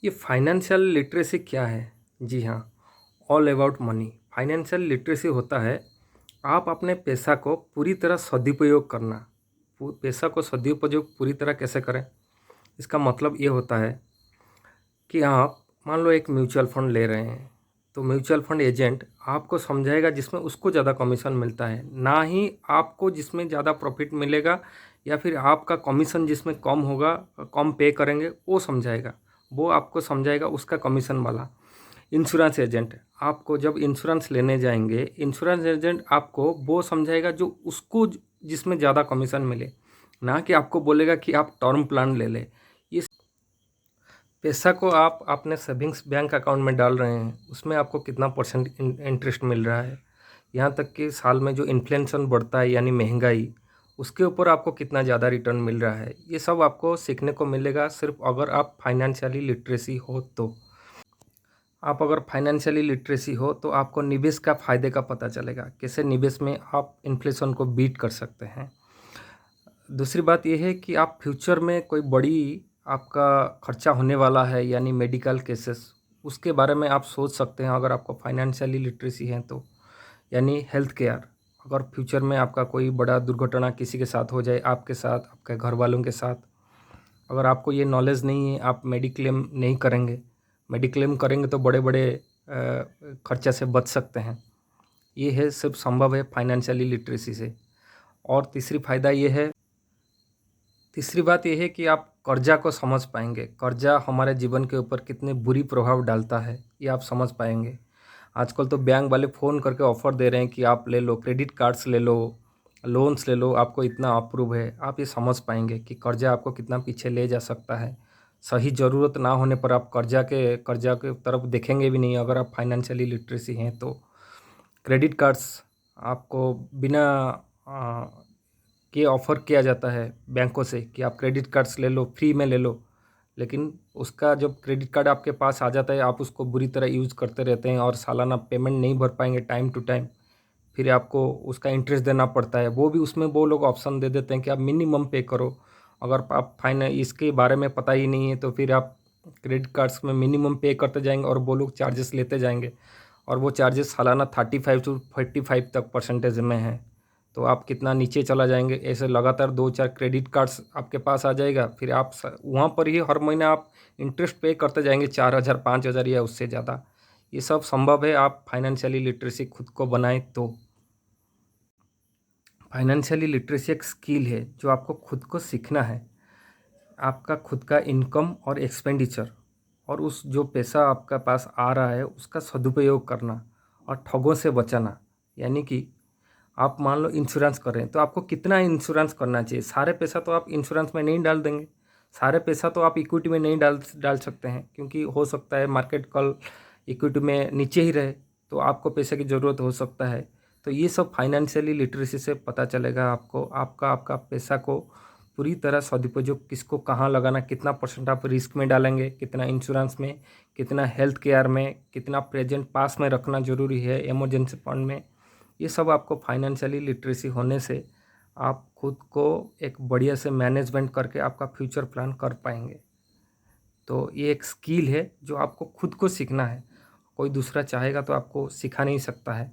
ये financial literacy क्या है? जी हाँ, all about money. Financial literacy होता है आप अपने पैसा को पूरी तरह सदुपयोग करना। पैसा को सदुपयोग पूरी तरह कैसे करें? इसका मतलब ये होता है कि आप मान लो एक म्यूचुअल फंड ले रहे हैं, तो म्यूचुअल फंड एजेंट आपको समझाएगा जिसमें उसको ज़्यादा कमीशन मिलता है, ना ही आपको जिसमें ज़्यादा प्रॉफिट मिलेगा या फिर आपका कमीशन जिसमें कम होगा, कम पे करेंगे वो समझाएगा। वो आपको समझाएगा उसका कमीशन वाला। इंश्योरेंस एजेंट आपको जब इंश्योरेंस लेने जाएंगे, इंश्योरेंस एजेंट आपको वो समझाएगा जो उसको जिसमें ज़्यादा कमीशन मिले, ना कि आपको बोलेगा कि आप टर्म प्लान ले ले। ये पैसा को आप अपने सेविंग्स बैंक अकाउंट में डाल रहे हैं, उसमें आपको कितना परसेंट इंटरेस्ट मिल रहा है, यहाँ तक कि साल में जो इन्फ्लेशन बढ़ता है यानी महंगाई, उसके ऊपर आपको कितना ज़्यादा रिटर्न मिल रहा है, ये सब आपको सीखने को मिलेगा सिर्फ अगर आप फाइनेंशियली लिटरेसी हो तो। आप अगर फाइनेंशियली लिटरेसी हो तो आपको निवेश का फ़ायदे का पता चलेगा, कैसे निवेश में आप इन्फ्लेशन को बीट कर सकते हैं। दूसरी बात यह है कि आप फ्यूचर में कोई बड़ी आपका खर्चा होने वाला है यानी मेडिकल केसेस, उसके बारे में आप सोच सकते हैं अगर आपको फाइनेंशियली लिटरेसी है तो। यानी हेल्थ केयर, अगर फ्यूचर में आपका कोई बड़ा दुर्घटना किसी के साथ हो जाए, आपके साथ, आपके घर वालों के साथ, अगर आपको ये नॉलेज नहीं है, आप मेडिक्लेम नहीं करेंगे। मेडिक्लेम करेंगे तो बड़े बड़े खर्चे से बच सकते हैं। ये है सिर्फ संभव है फाइनेंशियली लिटरेसी से। और तीसरी बात यह है कि आप कर्जा को समझ पाएंगे। कर्जा हमारे जीवन के ऊपर कितने बुरी प्रभाव डालता है ये आप समझ पाएंगे। आजकल तो बैंक वाले फ़ोन करके ऑफ़र दे रहे हैं कि आप ले लो, क्रेडिट कार्ड्स ले लो, लोन्स ले लो, आपको इतना अप्रूव है। आप ये समझ पाएंगे कि कर्जा आपको कितना पीछे ले जा सकता है। सही ज़रूरत ना होने पर आप कर्जा के तरफ देखेंगे भी नहीं अगर आप फाइनेंशियली लिटरेसी हैं तो। क्रेडिट कार्ड्स आपको बिना के ऑफ़र किया जाता है बैंकों से कि आप क्रेडिट कार्ड्स ले लो, फ्री में ले लो। लेकिन उसका जब क्रेडिट कार्ड आपके पास आ जाता है, आप उसको बुरी तरह यूज़ करते रहते हैं और सालाना पेमेंट नहीं भर पाएंगे टाइम टू टाइम, फिर आपको उसका इंटरेस्ट देना पड़ता है। वो भी उसमें वो लोग ऑप्शन दे देते हैं कि आप मिनिमम पे करो। अगर आप इसके बारे में पता ही नहीं है तो फिर आप क्रेडिट कार्ड्स में मिनिमम पे करते जाएंगे और वो लोग चार्जेस लेते जाएंगे, और वो चार्जेस सालाना 35 to 45 तक परसेंटेज में है। तो आप कितना नीचे चला जाएंगे। ऐसे लगातार 2-4 क्रेडिट कार्ड्स आपके पास आ जाएगा, फिर आप वहाँ पर ही हर महीने आप इंटरेस्ट पे करते जाएंगे 4,000 5,000 या उससे ज़्यादा। ये सब संभव है आप फाइनेंशियली लिटरेसी खुद को बनाएं तो। फाइनेंशियली लिटरेसी एक स्किल है जो आपको खुद को सीखना है। आपका खुद का इनकम और एक्सपेंडिचर, और उस जो पैसा आपका पास आ रहा है उसका सदुपयोग करना और ठगों से बचाना। यानी कि आप मान लो इंश्योरेंस कर रहे हैं तो आपको कितना इंश्योरेंस करना चाहिए। सारे पैसा तो आप इंश्योरेंस में नहीं डाल देंगे, सारे पैसा तो आप इक्विटी में नहीं डाल डाल सकते हैं, क्योंकि हो सकता है मार्केट कल इक्विटी में नीचे ही रहे, तो आपको पैसे की ज़रूरत हो सकता है। तो ये सब फाइनेंशियली लिटरेसी से पता चलेगा आपको। आपका आपका पैसा को पूरी तरह सदुपयोग, किसको कहाँ लगाना, कितना परसेंट आप रिस्क में डालेंगे, कितना इंश्योरेंस में, कितना हेल्थ केयर में, कितना प्रेजेंट पास में रखना ज़रूरी है इमरजेंसी फंड में। ये सब आपको फाइनेंशियली लिटरेसी होने से आप खुद को एक बढ़िया से मैनेजमेंट करके आपका फ्यूचर प्लान कर पाएंगे। तो ये एक स्किल है जो आपको खुद को सीखना है, कोई दूसरा चाहेगा तो आपको सिखा नहीं सकता है।